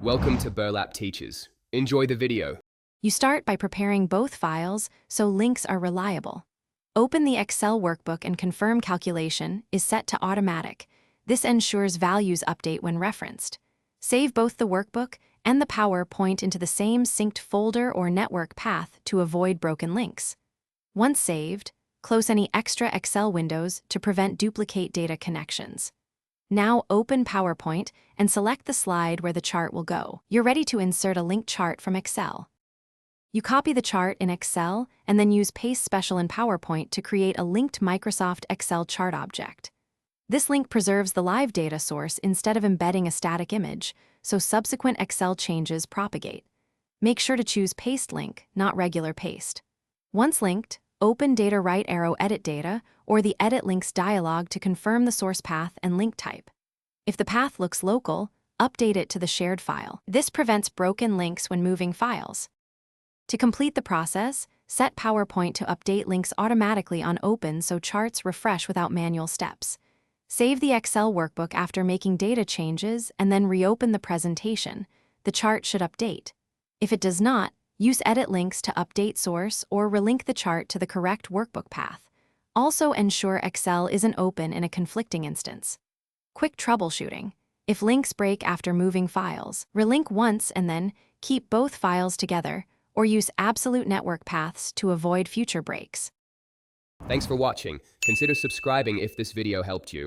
Welcome to Burlap Teachers. Enjoy the video. You start by preparing both files so links are reliable. Open the Excel workbook and confirm calculation is set to automatic. This ensures values update when referenced. Save both the workbook and the PowerPoint into the same synced folder or network path to avoid broken links. Once saved, close any extra Excel windows to prevent duplicate data connections. Now open PowerPoint and select the slide where the chart will go. You're ready to insert a linked chart from Excel. You copy the chart in Excel and then use Paste Special in PowerPoint to create a linked Microsoft Excel chart object. This link preserves the live data source instead of embedding a static image, so subsequent Excel changes propagate. Make sure to choose Paste Link, not regular paste. Once linked, open Data Right Arrow Edit Data or the Edit Links dialog to confirm the source path and link type. If the path looks local, update it to the shared file. This prevents broken links when moving files. To complete the process, set PowerPoint to update links automatically on Open so charts refresh without manual steps. Save the Excel workbook after making data changes and then reopen the presentation. The chart should update. If it does not, use Edit Links to update source or relink the chart to the correct workbook path. Also ensure Excel isn't open in a conflicting instance. Quick troubleshooting. If links break after moving files, relink once and then keep both files together, or use absolute network paths to avoid future breaks. Thanks for watching. Consider subscribing if this video helped you.